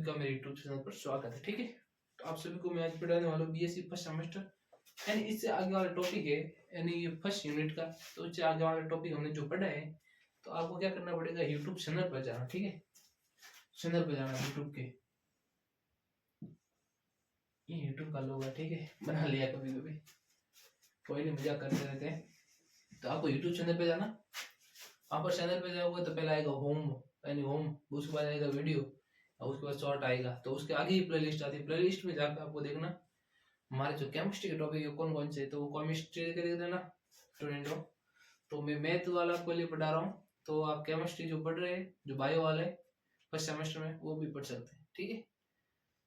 का मेरे YouTube channel पर स्वागत है। ठीक है, तो आप सभी को मैं आज पढ़ाने वाला हूँ बीएससी फर्स्ट सेमेस्टर, यानी इससे आगे वाला टॉपिक है, यानी ये फर्स्ट यूनिट का। तो इससे आगे वाला टॉपिक हमने जो पढ़ा है, तो आपको क्या करना पड़ेगा, यूट्यूब चैनल पर जाना। ठीक है, चैनल पर जाना यूट्यूब के, ये यूट्यूब का लोगो है। ठीक है, बना लिया कभी कभी, कोई नहीं, मजाक करते रहते हैं। तो आपको यूट्यूब चैनल पे जाना। आप पर चैनल पे जाओगे तो पहले आएगा होम, यानी होम, उसके बाद आएगा वीडियो, और उसके बाद शॉर्ट आएगा। तो उसके आगे ही प्लेलिस्ट आती है, प्लेलिस्ट में जाकर आपको देखना हमारे जो केमिस्ट्री के टॉपिक है कौन कौन से, तो वो केमिस्ट्री के देख देना स्टूडेंट हो। तो मैं मैथ वाला आपको लिए पढ़ा रहा हूँ, तो आप केमिस्ट्री जो पढ़ रहे हैं, जो बायो वाला है फर्स्ट सेमेस्टर में, वो भी पढ़ सकते हैं। ठीक है,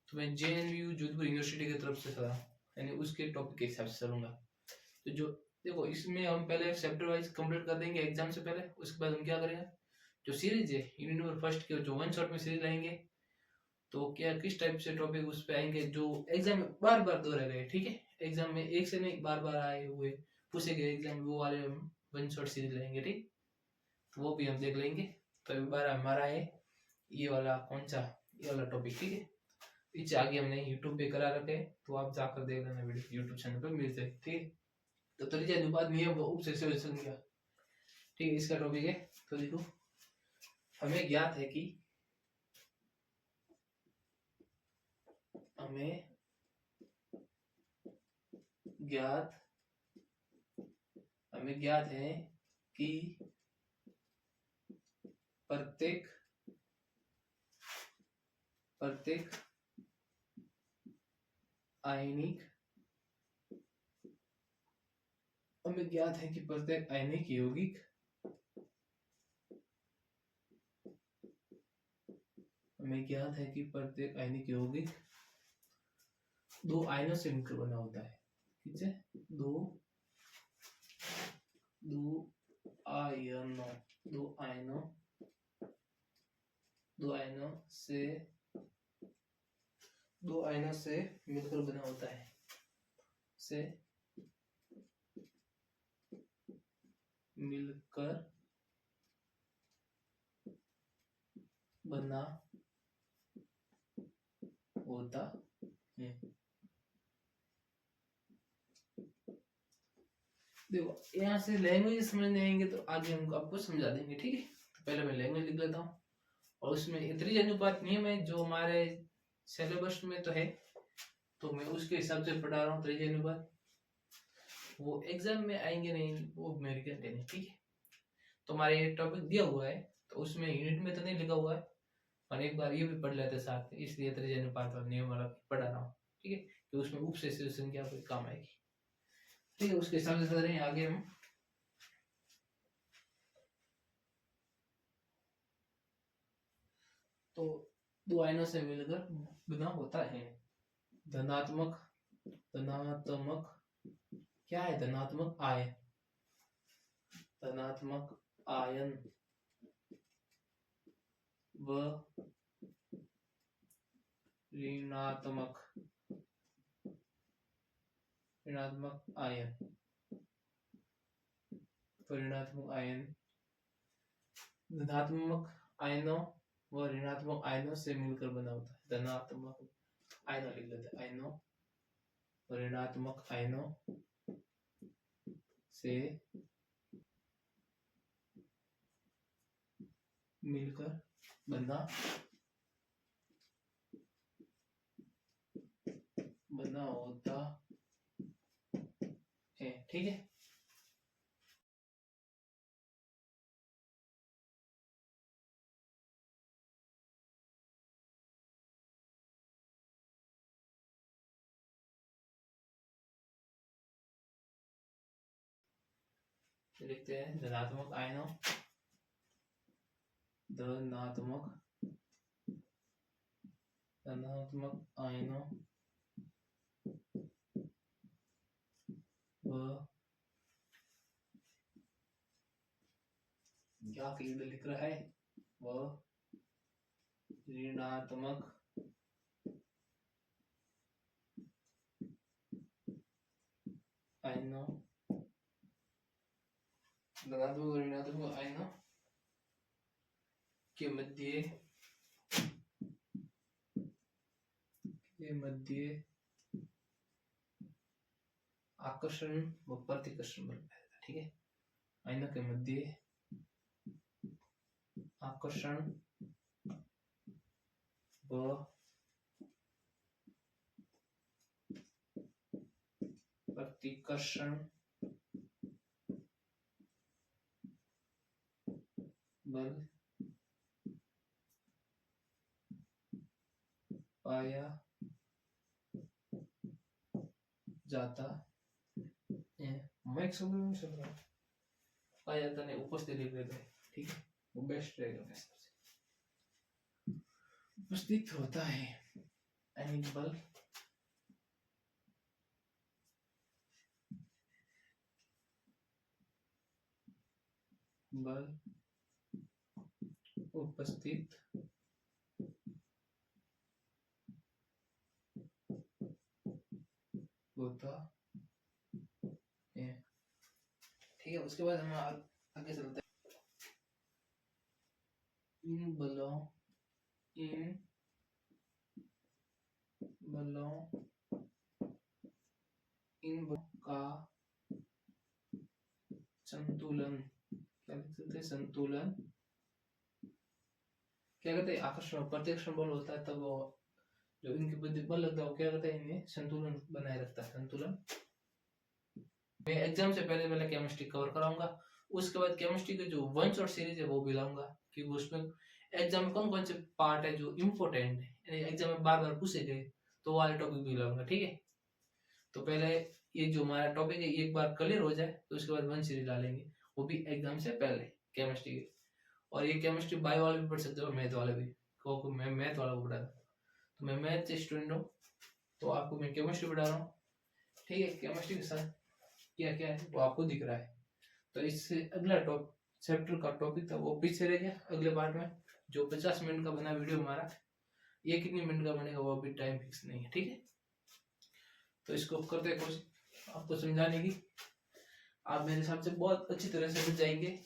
तो मैं JNU जोधपुर यूनिवर्सिटी की तरफ से था, यानी उसके टॉपिक के हिसाब से चलूंगा। तो जो देखो, इसमें हम पहले चैप्टर वाइज कंप्लीट कर देंगे एग्जाम से पहले। उसके बाद हम क्या करेंगे, जो सीरीज है यूनिट नंबर फर्स्ट के, जो वन शॉट में सीरीज लाएंगे, तो क्या किस टाइप से टॉपिक उस पे आएंगे जो एग्जाम में बार बार दोहराए गए। ठीक है, एग्जाम में एक से नहीं बार बार आए हुए पूछे गए एग्जाम में, वो वाले हम वन शॉट सीरीज लाएंगे। ठीक, तो वो भी हम देख लेंगे। तो एक बार हमारा है ये वाला, कौन सा, ये वाला टॉपिक। ठीक है, पीछे आगे हमने यूट्यूब पे करा रखे हैं, तो आप जाकर देख लेना वीडियो, यूट्यूब चैनल पर मिलते हैं। ठीक है, तो त्रिज्या अनुपात नियम व उपसे संख्या, ठीक है, इसका टॉपिक है। तो देखो, हमें ज्ञात है कि हमें ज्ञात हमें ज्ञात है कि प्रत्येक आयनिक हमें ज्ञात है कि प्रत्येक आयनिक यौगिक हमें ज्ञात है कि प्रत्येक आयनिक यौगिक दो आयनों से मिलकर बना होता है। ठीक है, दो आयनों दो आयनों से मिलकर बना होता है, से मिलकर बना होता है। देखो, यहाँ से लैंग्वेज समझ नहीं आएंगे तो आगे हम आपको समझा देंगे। ठीक है, तो पहले मैं लैंग्वेज लिख लेता हूँ, और उसमें त्रिज्या अनुपात नियम है जो हमारे सिलेबस में तो है, तो मैं उसके हिसाब से पढ़ा रहा हूँ। त्रिज्या अनुपात वो एग्जाम में आएंगे नहीं, वो मेरी गारंटी नहीं। ठीक है, तो हमारे टॉपिक दिया हुआ है, तो उसमें यूनिट में तो नहीं लिखा हुआ है, और एक बार ये भी पढ़ लेते साथ, इसलिए त्रिज्या अनुपात और नियम वाला पढ़ा रहा हूँ। ठीक है, कि उसमें उपसे संख्या कोई काम आएगी। ठीक है, उसके हिसाब से चल रहे हैं आगे हम। तो दो आयनों से मिलकर बना होता है धनात्मक क्या है, धनात्मक आयन व ऋणात्मक आयन। धनात्मक आयनों व ऋणात्मक आयनों से मिलकर बना होता है। धनात्मक आयनों लिख लेते हैं, आयनों व ऋणात्मक आयनों से मिलकर बना होता है। ठीक है, लिखते हैं धनात्मक आयनों व क्या क्लियर लिख रहा है, व ऋणात्मक आयनों के मध्य ये मध्य आकर्षण व प्रतिकर्षण बल पैदा, ठीक है। आयनों के मध्य आकर्षण व प्रतिकर्षण बल पाया जाता है। मैं एक शब्द में समझ रहा हूँ, पाया जाता नहीं, उपस्थित लिख देते हैं, ठीक है, वो बेस्ट रहेगा मेरे हिसाब से। उपस्थित होता है यानी बल बल उपस्थित होता है, ठीक है। उसके बाद हम आगे चलते हैं। इन बलों का संतुलन, क्या लिख सकते हैं, संतुलन क्या कहते हैं, आकर्षण और प्रतिकर्षण बल होता है, तब वो जो इनके बुद्धि बल लगता है वो क्या करता है, इन्हें संतुलन बनाए रखता है, संतुलन। मैं एग्जाम से पहले पहले केमिस्ट्री कवर कराऊंगा, उसके बाद केमिस्ट्री के जो वंश और सीरीज है वो भी लाऊंगा, क्योंकि उसमें एग्जाम में कौन कौन से पार्ट है जो इम्पोर्टेंट है, एग्जाम में बार बार पूछे गए, तो वाले टॉपिक भी लाऊंगा, ठीक है। तो पहले ये जो हमारा टॉपिक है एक बार क्लियर हो जाए, तो उसके बाद वंश सीरीज डालेंगे, वो भी एग्जाम से पहले केमिस्ट्री के। और ये केमिस्ट्री बायो वाले भी पढ़ सकते हो, मैथ वाले भी, को मैं मैथ वाला को पढ़ा था, तो मैं मैथ से स्टूडेंट हूँ, तो आपको मैं केमिस्ट्री पढ़ा रहा हूँ, ठीक है। केमिस्ट्री के साथ क्या क्या है वो आपको दिख रहा है। तो इससे अगला चैप्टर का टॉपिक था वो पीछे रह गया, अगले पार्ट में जो 50 मिनट का बना वीडियो हमारा, ये कितने मिनट का बनेगा वो अभी टाइम फिक्स नहीं है, ठीक है। तो इसको करते हैं कोशिश आपको समझाने की, आप मेरे हिसाब से बहुत अच्छी तरह से समझ जाएंगे।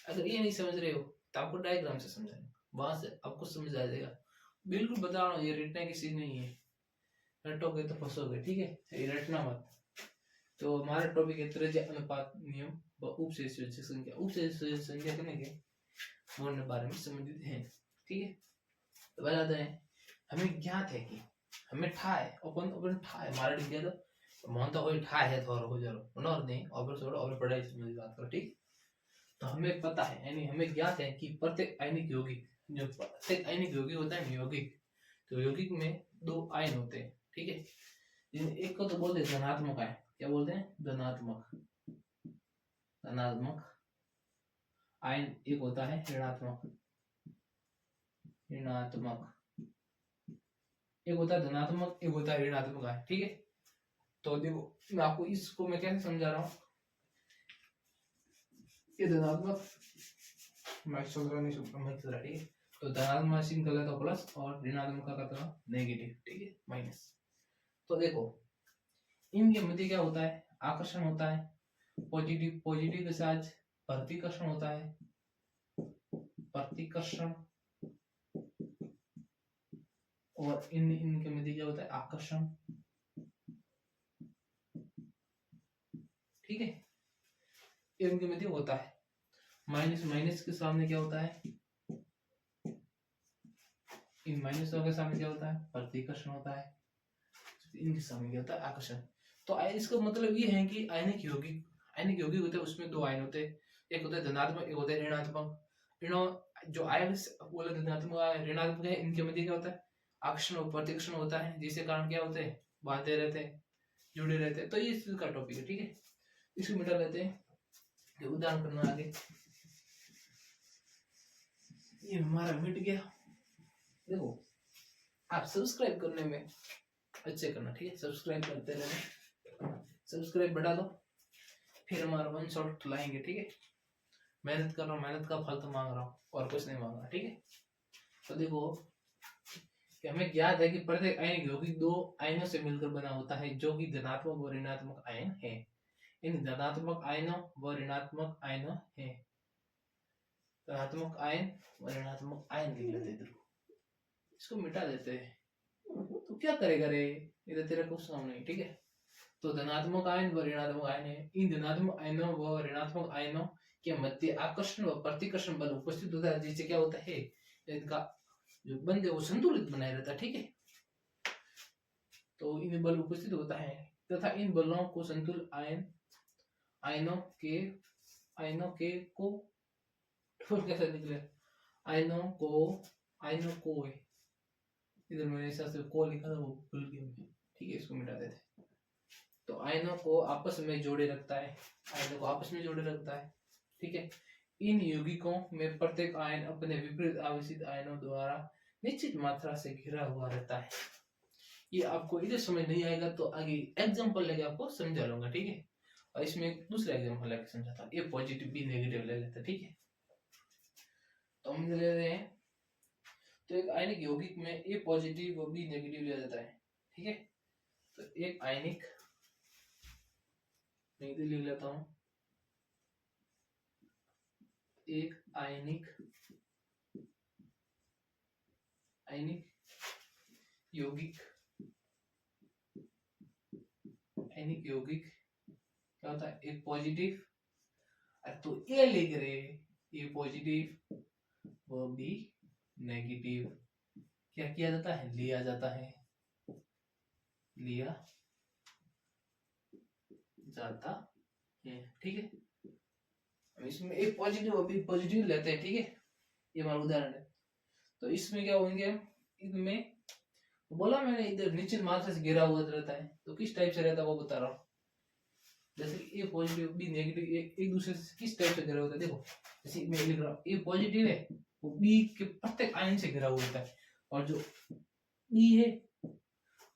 अगर ये नहीं समझ रहे हो तो आपको डायग्राम से समझाएंगे, वहां से आपको समझ आ जाएगा। बिल्कुल बता रहा हूँ, ये रटने की चीज नहीं है, रटोगे तो फंसोगे, ठीक है, ये रटना मत। तो हमारा टॉपिक है त्रिज्या अनुपात नियम व उपसंख्या संख्या, उपसंख्या संख्या करने के मोड के बारे में समझते हैं, ठीक है। तो बताते हैं, हमें ज्ञात है कि हमें ठाए अपन अपन ठाए मारा डिग्या तो मानता कोई ठाए है थोड़ा हो जारो नॉर नहीं और छोड़ो और पढ़ाई से मेरी बात करो, ठीक। तो हमें पता है, यानी हमें ज्ञात है कि प्रत्येक आयनिक यौगिक, जो प्रत्येक आयनिक यौगिक होता है यौगिक, तो यौगिक में दो आयन होते हैं, ठीक है। एक को तो बोलते हैं धनात्मक आयन, क्या बोलते हैं, धनात्मक आयन, एक होता है ऋणात्मक एक होता है धनात्मक, एक होता है ऋणात्मक आयन, ठीक है। तो देखो मैं आपको इसको मैं कैसे समझा रहा हूँ, ये धनात्मक मैं सोच रहा नहीं सोच रहा, ठीक है। तो धनात्मक सिंह का था प्लस और ऋणात्मक का था नेगेटिव, ठीक है, माइनस। तो देखो इनके मध्य क्या होता है, आकर्षण होता है, पॉजिटिव के साथ प्रतिकर्षण होता है, प्रतिकर्षण, और इनके मध्य क्या होता है, आकर्षण, ठीक है। इनके मध्य होता है माइनस, माइनस के सामने क्या होता है, इन माइनसों के सामने क्या होता है, प्रतिकर्षण होता है, इनके सामने क्या होता है, आकर्षण। तो इसका मतलब ये है कि आयनिक यौगिक होते हैं, उसमें दो आयन होते हैं, एक होता है धनात्मक, एक होता है ऋणात्मक। जो आयन बोले धनात्मक ऋणात्मक है, इनके मध्य क्या होता है, आकर्षण और प्रतिकर्षण होता है, जिसके कारण क्या होते हैं, बांधे रहते हैं, जुड़े रहते हैं। तो ये इस का टॉपिक है, ठीक है। इसको मिटा लेते हैं, उदाहरण करना आगे, ये हमारा मिट गया। देखो आप सब्सक्राइब करने में अच्छे करना, ठीक है, सब्सक्राइब करते रहना, सब्सक्राइब बढ़ा दो, फिर हमारा वन शॉट लाएंगे, ठीक है। मेहनत कर रहा हूँ, मेहनत का फल तो मांग रहा हूँ और कुछ नहीं मांग रहा, ठीक है। तो देखो कि हमें ज्ञात है कि प्रत्येक आयन यौगिक दो आयनों से मिलकर बना होता है, जो कि धनात्मक और ऋणात्मक आयन है। इन धनात्मक आयनों व ऋणात्मक आयनों है, धनात्मक आयन और ऋणात्मक आयन लिख लेते हैं, इसको मिटा देते हैं, तो क्या करेगा रे, ये तो तेरा कुछ काम नहीं, ठीक है। तो धनात्मक आयन व ऋणात्मक आयन है, इन धनात्मक आयनों व ऋणात्मक आयनों के मध्य आकर्षण व प्रतिकर्षण बल उपस्थित होता है, जिससे क्या होता है, इनका जो बंध है वो संतुलित बनाए रहता है, ठीक है। तो इन बल उपस्थित होता है तथा इन बलों को संतुलित आयनों के आयनों के को कैसे निकले, आयनों को है, इधर मैंने ऐसा से को लिखा था वो भूल गया मैं, ठीक है, इसको मिटा देते। तो आयनों को आपस में जोड़े रखता है, आयनों को आपस में जोड़े रखता है, ठीक है। इन यौगिकों में प्रत्येक आयन अपने विपरीत आवेशित आयनों द्वारा निश्चित मात्रा से घिरा हुआ रहता है। ये आपको इधर समझ नहीं आएगा तो आगे एग्जांपल लेके आपको समझा लूंगा, ठीक है। और इसमें एक दूसरा एग्जांपल लेके समझाता हूँ, ए पॉजिटिव बी नेगेटिव ले लेते हैं, ठीक है। तो हम ले रहे हैं, तो एक आयनिक यौगिक में ए पॉजिटिव व बी नेगेटिव लिया जाता है, ठीक है। तो एक आयनिक मैं इधर लिख लेता हूँ, एक आयनिक यौगिक क्या होता है, एक पॉजिटिव, तो ए लिख रहे, ए पॉजिटिव व बी नेगेटिव, क्या किया जाता है, लिया जाता है, ठीक है। अब इसमें एक पॉजिटिव और बी पॉजिटिव लेते हैं, ठीक है, ये हमारा उदाहरण है। तो इसमें क्या होंगे, इनमें बोला मैंने इधर निश्चित मात्रा से घिरा हुआ रहता है, तो किस टाइप से रहता है वो बता रहा हूँ। जैसे ए पॉजिटिव बी नेगेटिव एक दूसरे से किस टाइप से घिरा होता है, देखो जैसे मैं लिख रहा हूँ ए पॉजिटिव है वो बी के प्रत्येक आयन से घिरा हुआ होता है, और जो बी है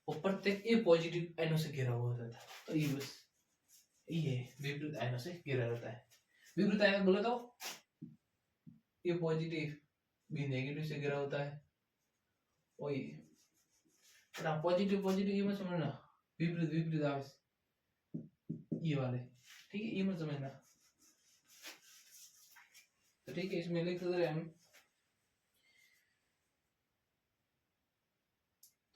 वो प्रत्येक ए पॉजिटिव आयनों से घिरा हुआ होता है। तो ये बस ये विपरीत आयनों से घिरा रहता है। विपरीत आयन बोला तो ए पॉजिटिव बी नेगेटिव से घिरा होता है, वही पॉजिटिव पॉजिटिव ये मत समझना, विपरीत विपरीत आवेश ये वाले, ठीक है, ये मत समझना। तो ठीक है, इसमें लिख रहे हम,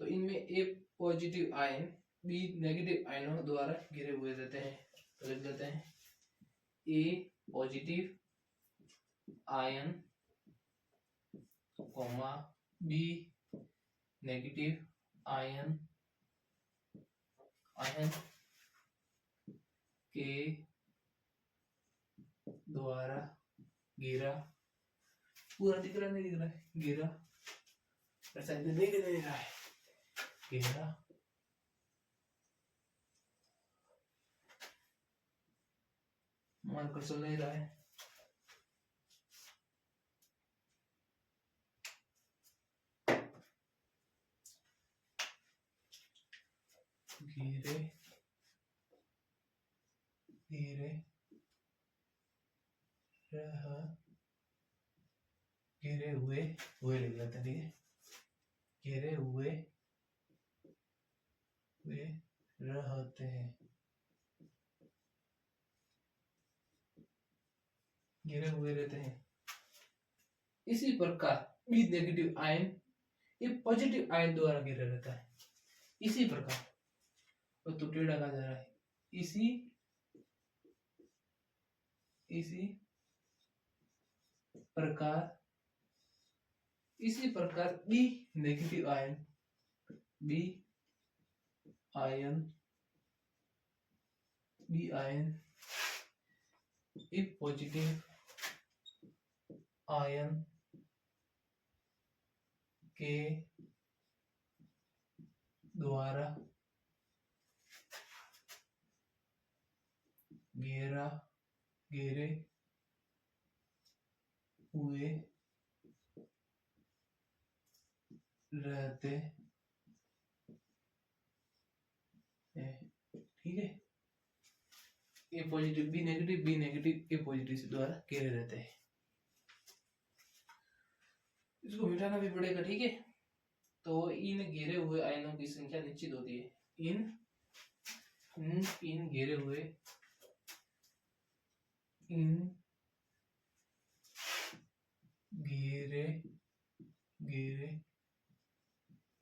तो इनमें ए पॉजिटिव आयन बी नेगेटिव आयनों द्वारा घिरे हुए रहते हैं। तो लिख देते हैं A positive ion comma B negative ion के द्वारा घिरा, पूरा दिख रहा नहीं दिख रहा है, घिरा ऐसा नहीं दिख रहा है, घेरा मार्कर चल नहीं रहा है, घेरे घेरे रहा, घेरे हुए लिख लेते हैं, ठीक है, घेरे हुए रहते हैं, घेरे हुए रहते हैं। इसी प्रकार बी नेगेटिव आयन ये पॉजिटिव आयन द्वारा घिरा रहता है। इसी प्रकार तो टेढ़ा कहा जा रहा है, इसी प्रकार बी नेगेटिव आयन एक पॉजिटिव आयन के द्वारा घेरे हुए रहते हैं, ठीक है। ए पॉजिटिव बी नेगेटिव ए पॉजिटिव से द्वारा घेरे रहते हैं। इसको मिटाना भी पड़ेगा, ठीक है। तो इन घेरे हुए आयनों की संख्या निश्चित होती है, इन घेरे हुए घेरे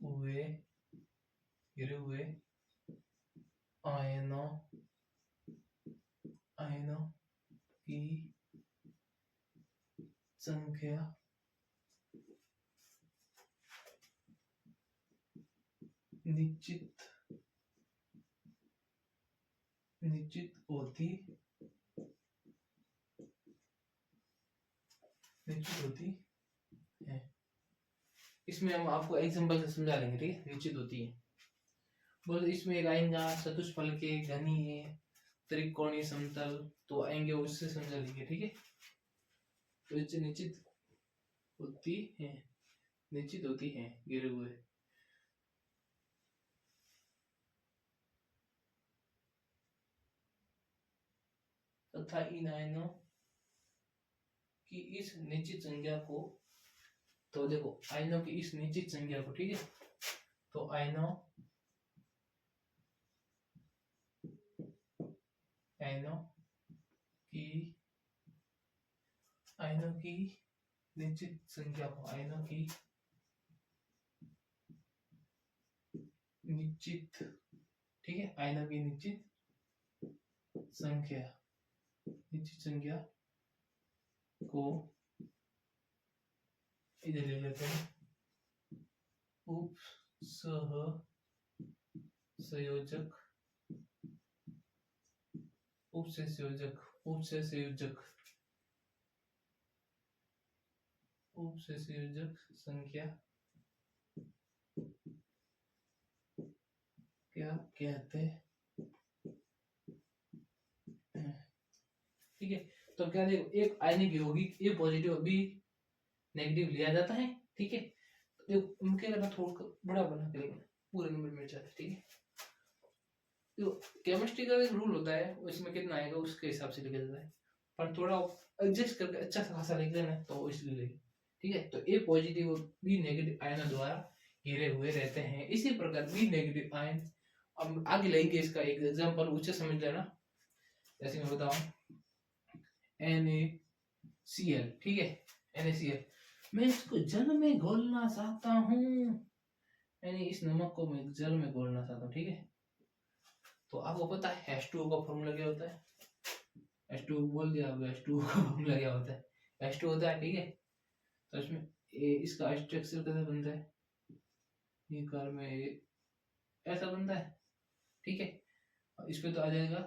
हुए घिरे हुए आयनों आयनों की संख्या निश्चित निश्चित होती है। इसमें हम आपको एग्जांपल से समझा लेंगे, ठीक है। निश्चित होती है बोल, इसमें एक आएगा चतुष्फल के घनीय त्रिकोणीय समतल, तो आएंगे उससे समझा लेंगे, ठीक है। तो इससे निश्चित होती है गिरे हुए तथा इन आयनों की इस निश्चित संख्या को, तो देखो आयनों की इस निश्चित संख्या को, ठीक है। तो आयनों की निश्चित संख्या को, आयनों की निश्चित, ठीक है, आयनों की निश्चित संख्या को इधर ले लेते हैं उप संयोजक संख्या क्या कहते हैं, ठीक है। तो क्या देखो, एक आयनिक यौगिक ए पॉजिटिव बी नेगेटिव लिया जाता है, ठीक है। तो उनके अगर थोड़ा बड़ा बना के पूरे नंबर मिल जाते हैं, ठीक है। तो केमिस्ट्री का एक रूल होता है, उसमें कितना आएगा उसके हिसाब से लिखा जाता है, पर थोड़ा एडजस्ट करके अच्छा खासा लिख देना, तो इसलिए, ठीक है। तो ए पॉजिटिव बी नेगेटिव आयनों द्वारा घिरे हुए रहते हैं। इसी प्रकार बी नेगेटिव आयन, अब आगे लेंगे इसका एक एग्जांपल, उसे समझ लेना। जैसे मैं बताऊं NaCl, ठीक है, NaCl, मैं इसको जल में घोलना चाहता हूँ, यानी इस नमक को मैं जल में घोलना चाहता हूँ, ठीक है। तो आपको पता है H2O का फॉर्मूला क्या होता है, H2O बोल दिया, अब H2O का फॉर्मूला क्या होता है, H2 होता है, ठीक है। तो इसमें इसका स्ट्रक्चर कैसे बनता है, ये कार में ऐसा बनता है, ठीक है। इस पे तो आ जाएगा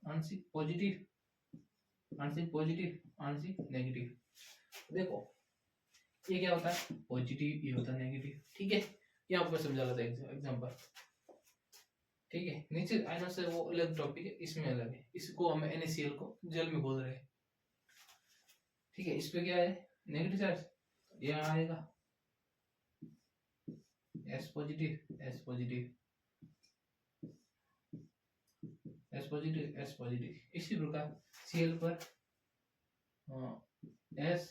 आंशिक पॉजिटिव आंशिक नेगेटिव। देखो ये क्या होता है पॉजिटिव, ये होता है नेगेटिव, ठीक है। ये आपको समझा था एग्जांपल, ठीक है। नीचे आयनों से वो अलग टॉपिक है, इसमें अलग है। इसको हम NaCl को जल में घोल रहे हैं, ठीक है। इस पे क्या है नेगेटिव चार्ज, यहाँ आएगा S पॉजिटिव। इसी प्रकार Cl पर S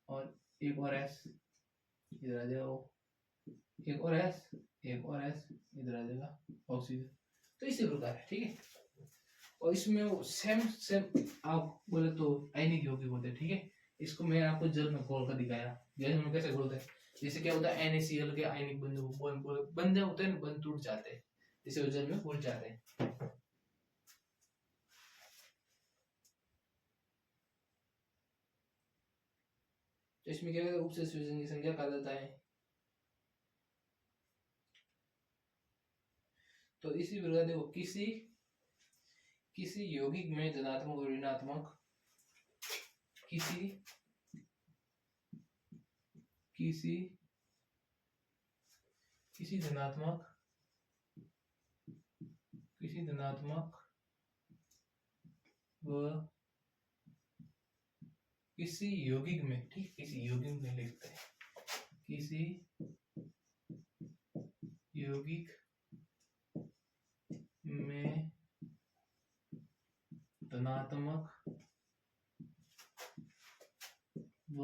और एक और S इधर आ जाएगा, एक और S इधर आ जाएगा ऑक्सीजन। तो इसी प्रकार है, ठीक है। और इसमें वो सेम आप बोले तो आयनिक यौगिक होते हैं, ठीक है। इसको मैं आपको जल में घोल कर दिखाया, जैसे हम कैसे घोलते हैं। जैसे क्या होता है NaCl के आयनिक बंध होते हैं, बंध टूट जाते हैं, जैसे वो जल में घुल जाते हैं। तो इसमें क्या होता है उपसंयोजन की संख्या कहा जाता है। तो इसी प्रकार देखो किसी यौगिक में धनात्मक और ऋणात्मक किसी धनात्मक व किसी यौगिक में, ठीक, किसी यौगिक में लिखते हैं, किसी यौगिक में धनात्मक व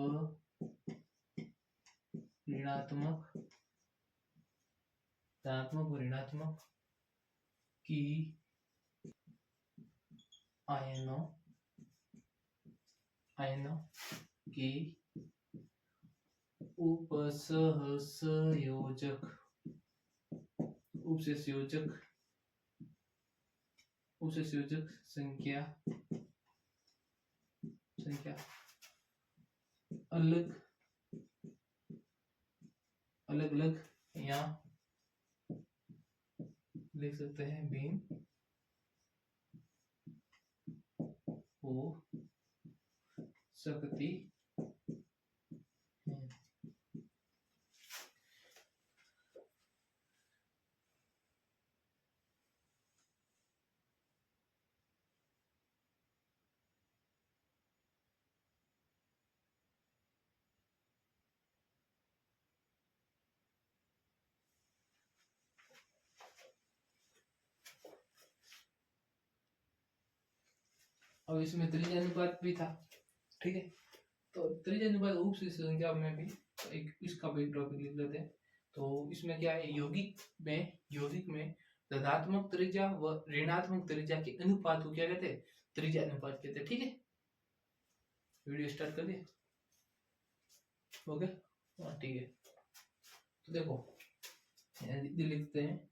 ऋणात्मक की आयनों की उपसहसंयोजक उपसंयोजक संख्या अलग अलग या लिख सकते हैं भिन्न हो सकती है। अब इसमें त्रिज्या अनुपात भी था, ठीक है। तो त्रिज्या अनुपात उपसंख्या में भी एक इसका भी टॉपिक लिख लेते हैं। तो इसमें क्या है, यौगिक में धनात्मक त्रिज्या व ऋणात्मक त्रिज्या के अनुपात को क्या कहते हैं, त्रिज्या अनुपात कहते हैं, ठीक है। वीडियो स्टार्ट कर दिए, ओके, ठीक है। तो देखो लिखते हैं,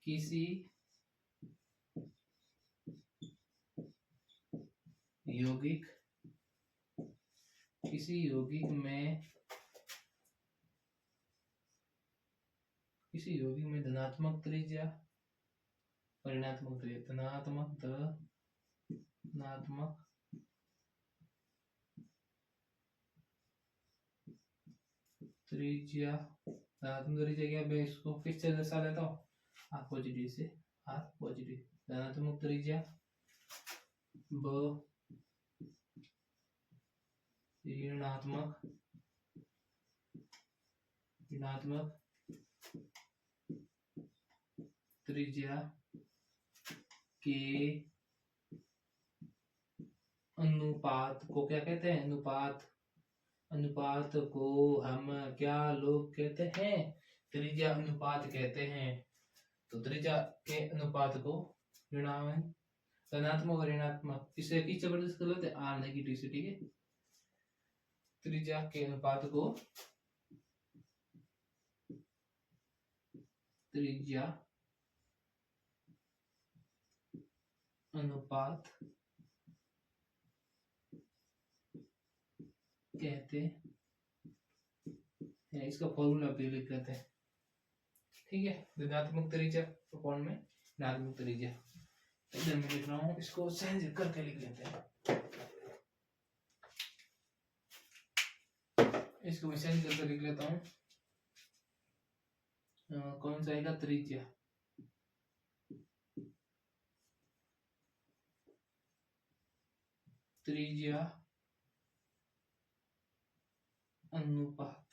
किसी यौगिक में धनात्मक त्रिज्या और ऋणात्मक त्रिज्या, धनात्मक त्रिज्या क्या, मैं इसको फिर से दर्शा देता हूँ, आर पॉजिटिव से आर पॉजिटिव, धनात्मक त्रिज्या व ऋणात्मक त्रिज्या के अनुपात को क्या कहते हैं, अनुपात को हम क्या लोग कहते हैं, त्रिज्या अनुपात कहते हैं। तो त्रिज्या के अनुपात को धनात्मक और ऋणात्मक, इसे किस जबरदस्त कर लेते हैं, आर नेगेटिव से, ठीक है। त्रिज्या के अनुपात को त्रिज्या अनुपात कहते हैं, इसका फॉर्मूला भी लिख लेते हैं, ठीक है। धनात्मक त्रिज्या अपॉन में ऋणात्मक त्रिज्या, इधर मैं लिख रहा हूँ, इसको सही करके लिख लेते हैं, इसको मैं सही करके लिख लेता हूँ। कौन सा आएगा, त्रिज्या अनुपात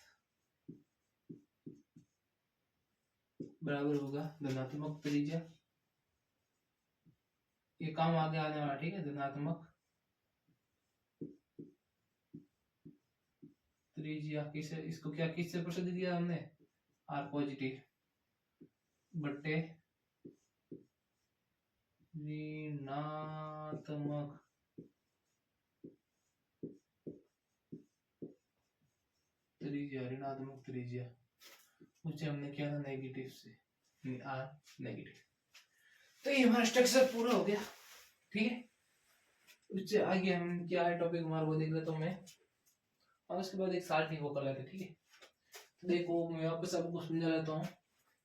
बराबर होगा धनात्मक त्रिज्या, ये काम आगे आने वाला, ठीक है। धनात्मक त्रिज्या किसे, इसको क्या किससे प्रसिद्ध दिया हमने, आर पॉजिटिव बट्टे ऋणात्मक त्रिज्या, उसे हमने किया था नेगेटिव से, आर नेगेटिव। तो ये हमारा स्ट्रक्चर पूरा हो गया, ठीक है। उससे आगे हम क्या है टॉपिक हमारा वो देख लेता हूँ मैं, और उसके बाद एक साथ ही वो कर लेते, ठीक है। तो देखो मैं वापस आपको समझा लेता हूँ।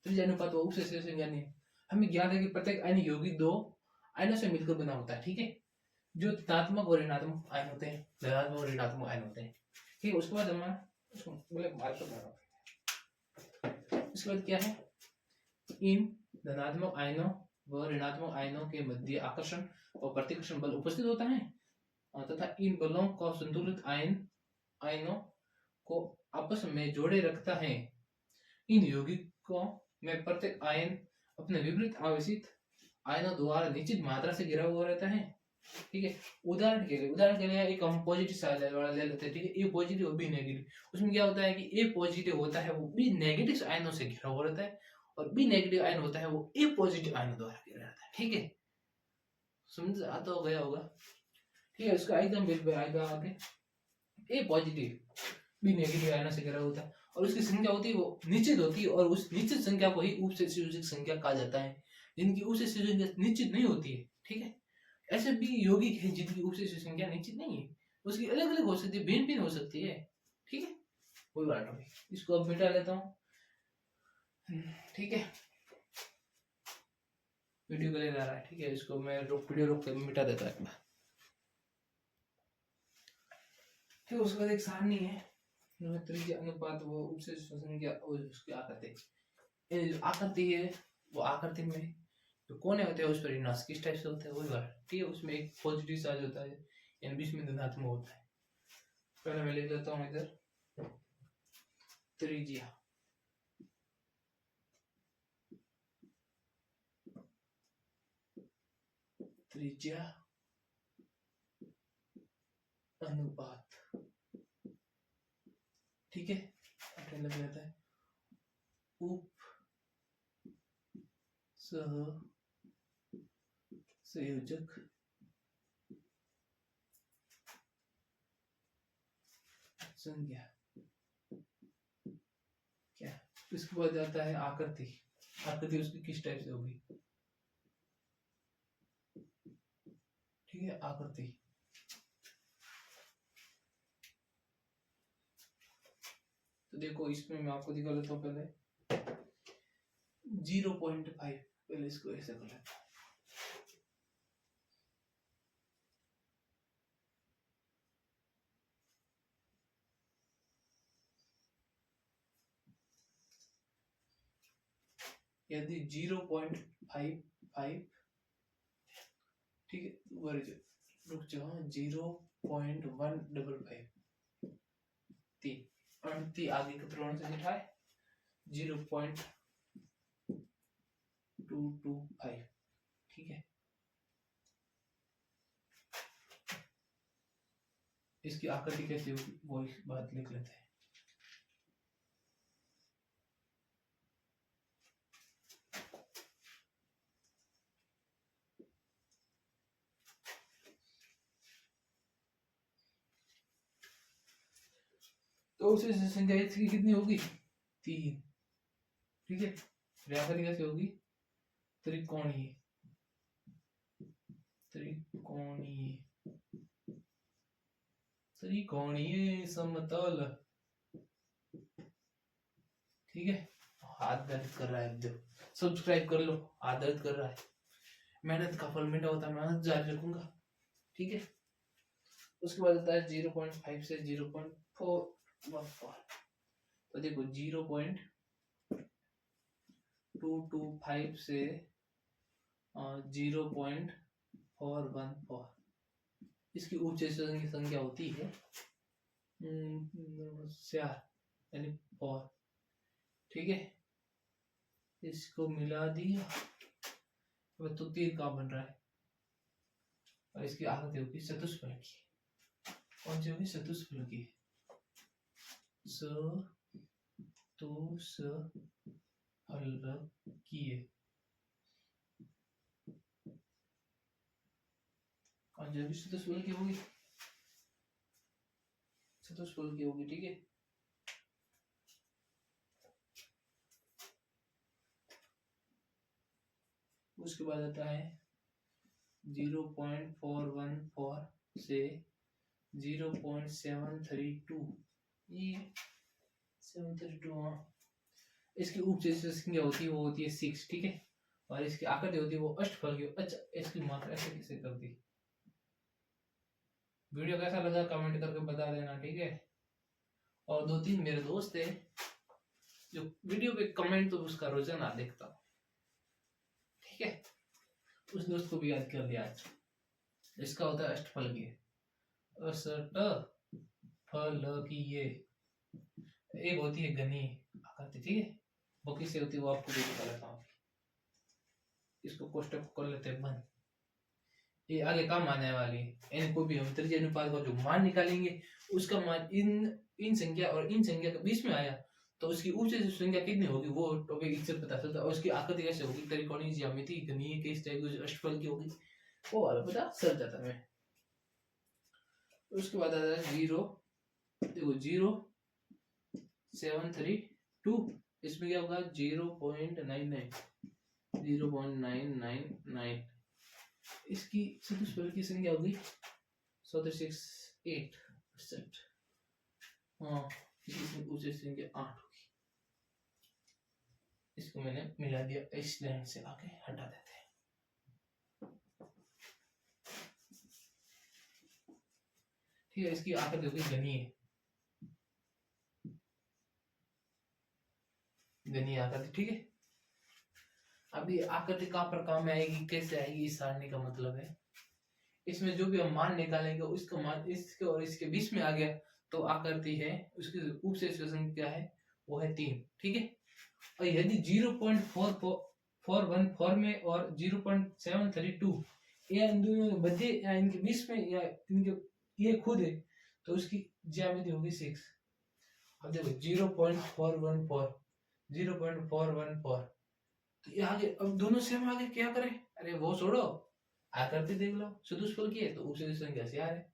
त्रिज्या अनुपात यानी हमें ज्ञात है कि प्रत्येक आयन यौगिक दो आयनों से मिलकर बना होता है, ठीक है, जो धनात्मक और ऋणात्मक आयन होते हैं, धनात्मक और ऋणात्मक आयन होते हैं, ठीक है। उसके बाद हमारा उसके बाद क्या है, इन धनात्मक आयनों व ऋणात्मक आयनों के मध्य आकर्षण और प्रतिकर्षण बल उपस्थित होता है, तथा इन बलों को संतुलित आयनों को आपस में जोड़े रखता है। इन यौगिकों में प्रत्येक आयन अपने विपरीत आवेशित आयनों द्वारा निश्चित मात्रा से घिरा हुआ रहता है, ठीक है। उदाहरण के लिए एक हम पॉजिटिव चार्ज वाला ले लेते हैं, ठीक है। ए पॉजिटिव और बी नेगेटिव, उसमें क्या होता है कि ए पॉजिटिव होता है वो बी नेगेटिव आयनों से घिरा हुआ रहता है, और बी नेगेटिव आयन होता है वो ए पॉजिटिव आयनों द्वारा घिरा रहता है, ठीक है। समझ आता हो गया होगा, ठीक है। उसका एकदम बिल्कुल आएगा आगे, ए पॉजिटिव बी नेगेटिव आयनों से घिरा होता है, और उसकी संख्या होती है वो निश्चित होती है, और उस निश्चित संख्या को ही उपसंयोजक संख्या कहा जाता है। जिनकी उपसंयोजक संख्या निश्चित नहीं होती है, ठीक है, ऐसे भी यौगिक है जिनकी उपसंयोजक संख्या निश्चित नहीं है, उसकी अलग अलग हो सकती है, भिन्न भिन्न हो सकती है, ठीक है, कोई बात नहीं, इसको अब मिटा लेता हूँ, ठीक है, वीडियो के लिए जा रहा है, ठीक है, इसको मैं वीडियो रोक के मिटा देता हूँ एक बार। फिर उसके बाद एक सारणी है, त्रिज्या अनुपात वो उपसंयोजक संख्या और उसकी आकृति है, वो आकृति में तो कोने होते हैं उस पर ऋणात्मक किस टाइप से होते हैं वही बात, ठीक है, उसमें एक पॉजिटिव चार्ज होता है यानी बीच में धनात्मक होता है। पहले मैं लिख देता हूँ इधर त्रिज्या, त्रिज्या अनुपात, ठीक है, लग जाता है उप संयोजक संख्या क्या, इसके बाद आता है आकृति, आकृति उसकी किस टाइप से होगी, ठीक है, आकृति, तो देखो इसमें मैं आपको दिखा लेता हूँ पहले 0.5, पहले इसको ऐसे कर लेता हूँ, यदि 0.55, ठीक है, रुक जाओ 0.155 ती आगे के प्रमाण से दिखाए 0.225, ठीक है, इसकी आकृति कैसे होगी वो इस बात लिख लेते हैं। तो उसे संख्या इसकी कितनी होगी 3, ठीक है, आकृति कैसे होगी त्रिकोणीय, त्रिकोणीय, त्रिकोणीय समतल, ठीक है, हाथ दर्द कर रहा है, सब्सक्राइब कर लो, हाथ दर्द कर रहा है, मेहनत का फल मीठा होता है, मेहनत जारी रखूंगा, ठीक है। उसके बाद आता है 0.5 से 0.414, तो देखो 0.225 से 0.414 इसकी उपसंयोजक की संख्या होती है 4 यानी 4, ठीक है, इसको मिला दिया, अब तो तीर का बन रहा है, और इसकी आकृति होगी चतुष्फलक की, कौन सी होगी चतुष्फलक की, चतुष्फलकीय, कौन सी होगी चतुष्फलकीय होगी, चतुष्फलकीय होगी, ठीक है। उसके बाद आता है 0.414 से 0.732, ये 732, इसकी उपसंयोजक संख्या होती है वो होती है 6, ठीक है, और इसकी आकृति होती है वो अष्टफलकीय। अच्छा, इसकी मात्रा ऐसे कैसे कर दी, वीडियो कैसा लगा कमेंट करके बता देना, ठीक है, और 2-3 मेरे दोस्त है जो वीडियो पे कमेंट तो उसका रोजाना देखता हूँ, ठीक है, उस दोस्त को भी याद कर लिया आज। इसका होता है अष्टफलकीय, अष्टफलकीय, एक होती है घनी आकृति, ठीक है, वो किससे होती है वो आपको भी बता लेता हूँ, इसको कोष्टक कर लेते हैं बंद, ये आगे काम आने वाली है, इनको भी हम त्रिज्या अनुपात का जो मान निकालेंगे उसका मान इन संख्या और इन संख्या के बीच में आया तो उसकी उपसंयोजक संख्या कितनी होगी वो टॉपिक इससे पता चलता है, और उसकी आकृति कैसे होगी त्रिकोणीय, ज्यामिति, घनीय, किस टाइप की, अष्टफल की होगी वो वाला पता चल जाता है। उसके बाद आता है 0, देखो 0 732, इसमें क्या होगा 0.99, इसकी चतुष्फल की संख्या होगी 8%। हाँ, इसमें ऊंचे संख्या 8 होगी। इसको मैंने मिला दिया, इस लाइन से आगे हटा देते हैं। ठीक है, इसकी आकृति होगी घनीय आकृति। ठीक है, अब ये आकृति कहाँ पर काम में आएगी, कैसे आएगी, इस सारणी का मतलब है इसमें जो भी हम मान निकालेंगे उसका मान इसके और इसके बीच में आ गया तो आकृति है, उसकी उपशेष संख्या है वो है 3। ठीक है, और यदि 0.414 में और 0.732 या इन दोनों के मध्य या इनके बीच में या इनके ये खुद है तो उसकी ज्यामिति होगी 6। अब देखो 0.414 तो ये आगे, अब दोनों से हम आगे क्या करें, अरे वो छोड़ो, आकृति देख लो, चतुष्फल की है तो उपशेष संख्या से आ है,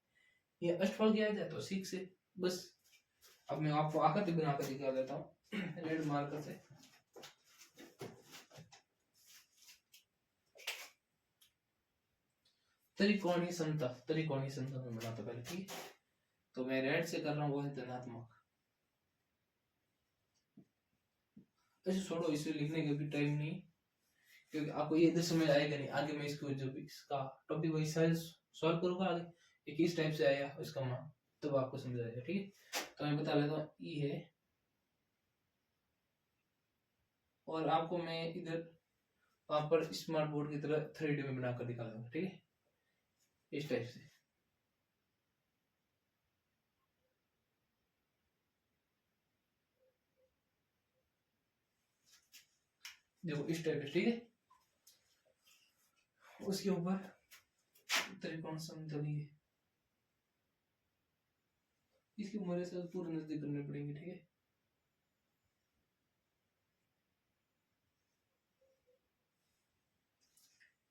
ये अष्टफल की आ जाए तो 6 से बस। अब मैं आपको आकृति बनाकर दिखा देता हूँ रेड मार्कर से। त्रिकोणीय समतल में बनाता पहले। ठीक है, तो मैं रेड से कर रहा हूँ वो है धनात्मक। ऐसे छोड़ो, इसे लिखने का भी टाइम नहीं क्योंकि आपको ये इधर समझ आएगा नहीं, आगे मैं इसको जो इसका टॉपिक वही सॉल्व करूंगा आगे, ये किस टाइप से आया इसका मान तो आपको समझ आएगा। ठीक है, तो मैं बता लेता हूँ ई है, और आपको मैं इधर वहां पर स्मार्ट बोर्ड की तरह 3D में बनाकर दिखा दूंगा। ठीक है, इस टाइप से देखो, इस टाइप से। ठीक है, उसके ऊपर त्रिकोण समतली है, इसकी मेरे साथ पूरे नजदीक करने पड़ेंगे। ठीक है,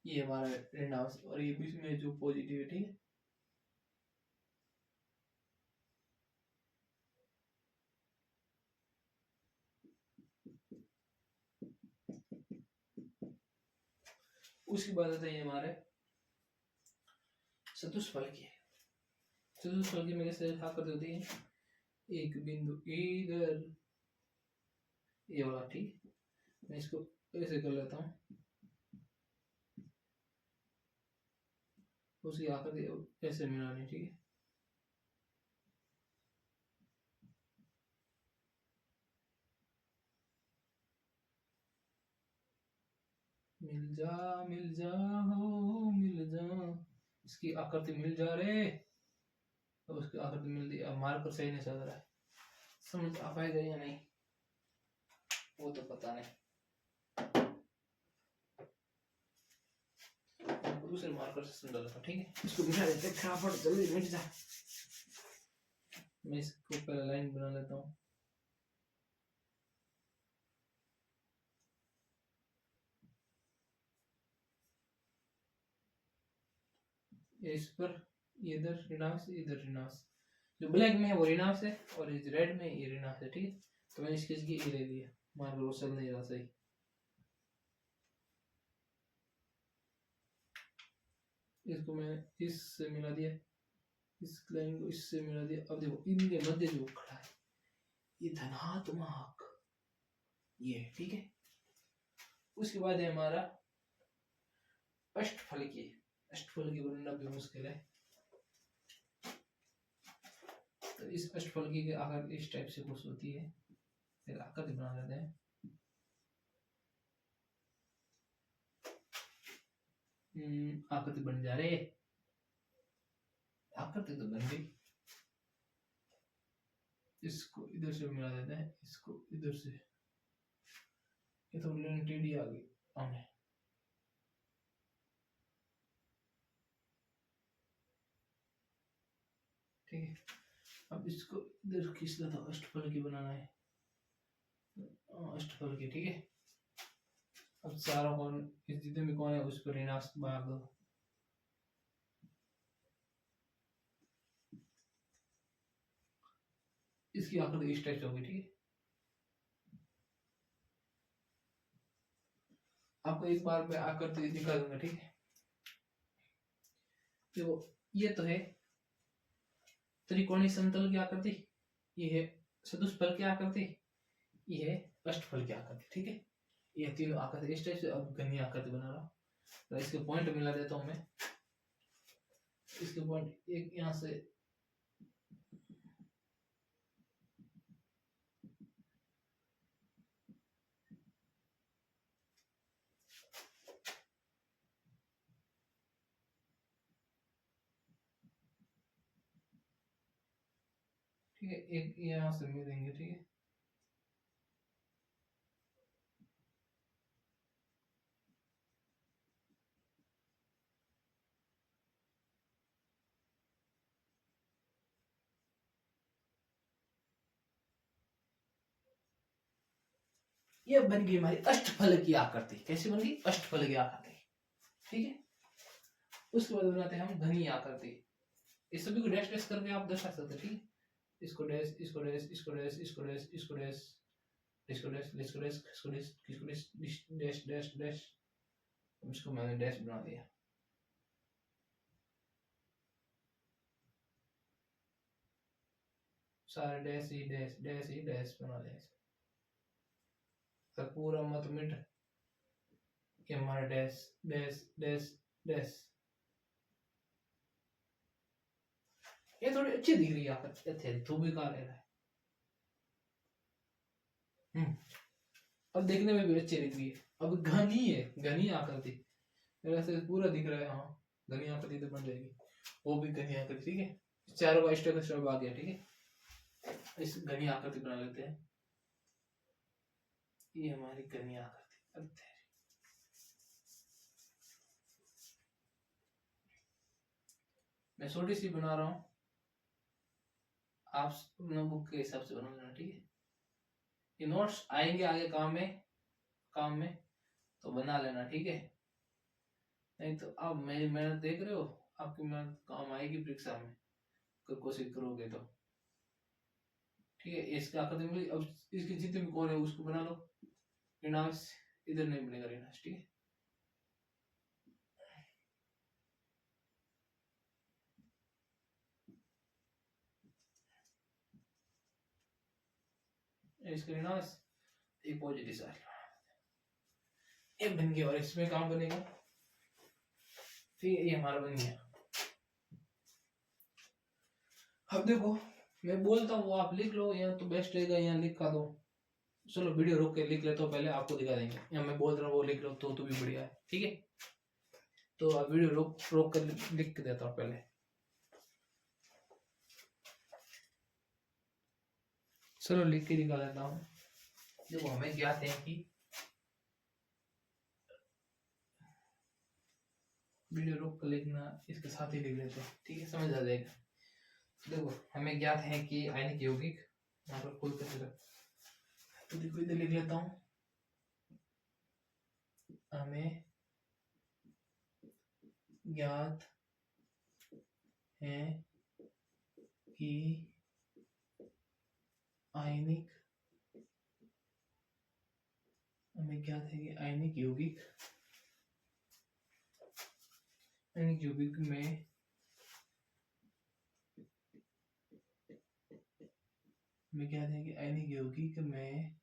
ये हमारा ऋणांश और ये बीच में जो पॉजिटिव है। ठीक है, उसके बाद आता है हमारे चतुष्फल की। चतुष्फल की मेरे से ताकत होती है एक बिंदु इधर ये वाला। ठीक, मैं इसको ऐसे कर लेता हूँ, उसकी आकृति ऐसे मिलानी। ठीक है, मिल जा हो मिल जा, इसकी आकृति मिल जा रे, तो उसकी आकृति मिल दी। अब मार्कर सही नहीं चल रहा है, समझ आ पाएगा या नहीं वो तो पता नहीं, दूसरे मार्कर से समझा था। ठीक है, इसको मिटा देते हैं, फटाफट जल्दी मिट जा। मैं इसको पहले लाइन बना लेता हूँ। इस पर इधर ऋणांश, इधर ऋणांश, जो ब्लैक में है वो ऋणांश है और इस रेड में ये ऋणांश है। ठीक है, तो मैंने इसकी जगह ये ले लिया, मार्कर वो चल नहीं रहा सही। इसको मैं इससे मिला दिया, इस लाइन को इससे मिला दिया। अब देखो इनके मध्य जो खड़ा है ये धनात्मक ये। ठीक है, उसके बाद है हमारा अष्टफलकी। अष्टफलकी बनना भी मुश्किल है, तो इस अष्टफलकी के आकार इस टाइप से कुछ होती है, फिर आकृति बना लेते हैं। आकृति बन जा रहे, आकृति तो बन गई। इसको इधर से मिला देते हैं, इसको इधर से, ये तो लाइन टेढ़ी आ गई हमें। ठीक है, अब इसको इधर खींच लेता हूँ, अष्टफलकी बनाना है, अष्टफलकी। ठीक है, अब चारों कोण इस जितने भी कोण है उस पर ऋणांश मार दो। इसकी आकृति इस टाइप से होगी। ठीक है, आपको एक बार में आकृति दिखा दूंगा, ठीक है। देखो ये तो है त्रिकोणीय समतल की आकृति, ये है चतुष्फल की आकृति, ये है अष्टफल की आकृति, ठीक है। ये तीनों आकृति इस टाइप से अब घनी आकृति बना रहा हूँ। तो इसके पॉइंट मिला देता हूँ मैं। इसके पॉइंट एक यहाँ से ठीक है, एक यहाँ से मिलेंगे, ठीक है। ये बन गई हमारी अष्टफल की आकृति। कैसे बन गई? अष्टफल की आकृति, ठीक है। उसके बाद बनाते हैं हम घनी आकृति। इस सभी को डैश डैश करके आप दर्शा सकते हैं, ठीक है। इसको डैश, इसको डैश, इसको डैश, इसको डैश, इसको डैश, इसको डैश, इसको डैश, इसको डैश, इसको डैश, डैश डैश डैश। इसको मैंने डैश बना दिया। सारे डैश ही डैश, डैश ही डैश बना दिया। तो पूरा मत मिट ये हमारा डैश डैश डैश डैश। ये थोड़ी अच्छी दिख रही है आकृति, तू भी कहा ले रहा है। अब देखने में भी अच्छी दिख रही है। अब घनी है, घनी आकृति ऐसे पूरा दिख रहा है। हाँ घनी आकृति तो बन जाएगी, वो भी घनी आकृति, ठीक है। चारों का स्टेप स्टेप आ गया, ठीक है। इस घनी आकृति बना लेते हैं। ये हमारी घनी आकृति। मैं छोटी सी बना रहा हूँ, आप अपना बुक के हिसाब से बना लेना, ठीक है। ये नोट्स आएंगे आगे काम में तो बना लेना, ठीक है। नहीं तो आप मेरी मेहनत देख रहे हो, आपकी मेहनत काम आएगी परीक्षा में, कोशिश करोगे तो, ठीक है। इसका आकृति मिली। अब इसके जितने भी कोण है उसको बना लो। ऋणांश इधर नहीं बनेगा ऋणांश, ठीक है। इसका ऋणांश एक पॉजिटिव साइड एक बन गया, और इसमें काम बनेगा, ठीक है। ये हमारा बन गया। अब देखो मैं बोलता हूँ आप लिख लो, या तो बेस्ट रहेगा यहाँ लिखा दो। चलो वीडियो रोक के लिख लेता हूँ, पहले आपको दिखा देंगे। या मैं बोल रहा हूँ वो लिख लो तो भी बढ़िया है, ठीक है। तो अब वीडियो रोक कर लिख के देता हूँ पहले। चलो लिख के दिखा देता हूँ। देखो हमें ज्ञात है कि वीडियो रोक कर लिखना, इसके साथ ही लिख लेते हैं, ठीक है, समझ आ जाएगा। देखो हमें ज्ञात है कि आयनिक यौगिक, यहाँ पर खोल कर तो देखो इधर लिख लेता हूँ। हमें ज्ञात है कि आयनिक, हमें ज्ञात है कि आयनिक यौगिक में हमें ज्ञात है कि आयनिक यौगिक में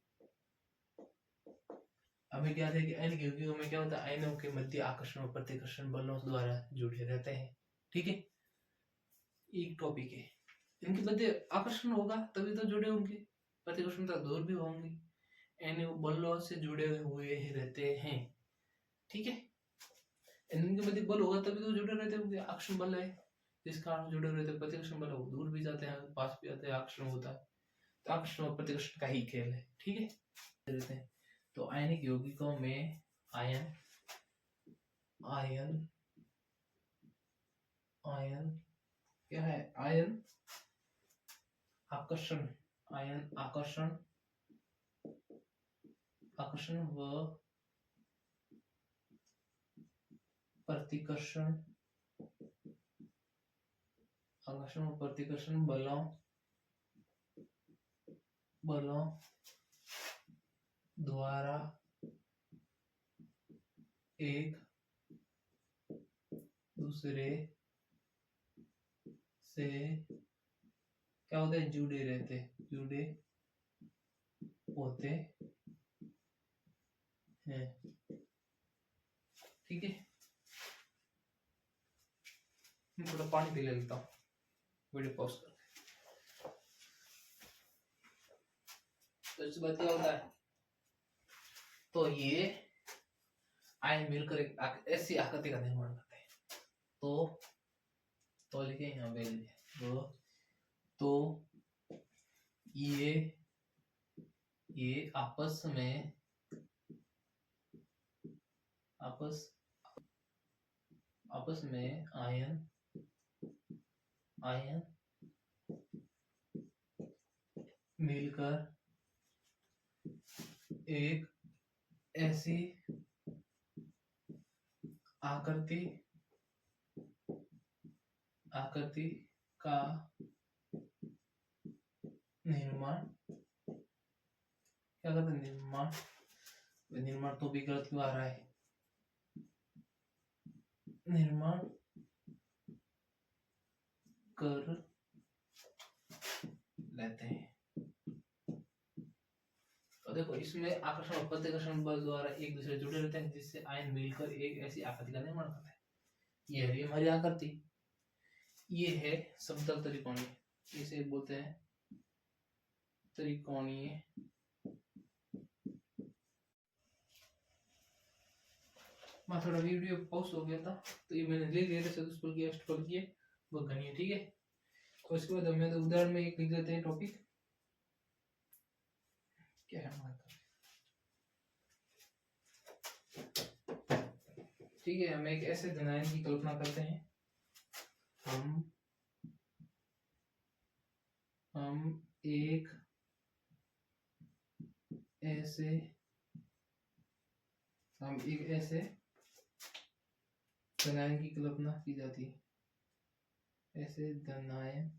हमें ज्ञात है कि आयनिक यौगिकों में क्या होता है, आयनों के मध्य आकर्षण और प्रतिकर्षण बलों द्वारा जुड़े रहते हैं, ठीक है। एक टॉपिक है, इनके मध्य आकर्षण होगा तभी तो जुड़े होंगे, प्रतिकर्षण तक दूर भी होंगे, इन बलों से जुड़े हुए रहते हैं, ठीक है। इनके मध्य बल होगा तभी तो जुड़े रहते होंगे। आकर्षण बल है जिस कारण जुड़े रहते हैं, प्रतिकर्षण बल दूर भी जाते हैं, पास भी आते हैं, आकर्षण होता है। तो आकर्षण और प्रतिकर्षण का ही खेल है, ठीक है। रहते हैं तो आयनिक यौगिकों में आयन आयन आयन क्या है, आयन आकर्षण, आयन आकर्षण आकर्षण व प्रतिकर्षण, आकर्षण व प्रतिकर्षण बलों द्वारा एक दूसरे से क्या होते हैं, जुड़े रहते, जुड़े होते हैं। ठीक है, मैं थोड़ा पानी पी लेता हूँ, वीडियो पॉज कर। तो इस बात क्या होता है, तो ये आयन मिलकर एक ऐसी आकृति का निर्माण करते हैं। तो लिखे यहाँ पे तो ये आपस में आयन मिलकर एक ऐसी आकृति का निर्माण क्या करते हैं, निर्माण तो भी गलत क्यों आ रहा है, निर्माण कर लेते हैं। तो देखो इसमें आकर्षण और प्रतिकर्षण बल द्वारा एक दूसरे जुड़े रहते हैं, जिससे आयन मिलकर एक ऐसी आकृति का निर्माण करता है। ये है हमारी आकृति, ये है समतल त्रिकोणीय, इसे बोलते हैं त्रिकोणीय। मैं थोड़ा वीडियो पॉज हो गया था, तो ये मैंने ले लिया था, चतुष्फल की अष्टफल की वो गणित। ठीक है, तो इसके बाद हमें तो उदाहरण में एक लिख देते हैं टॉपिक क्या है हमारा। ठीक है, हम एक ऐसे धनायन की कल्पना करते हैं, हम एक ऐसे धनायन की कल्पना की जाती है, ऐसे धनायन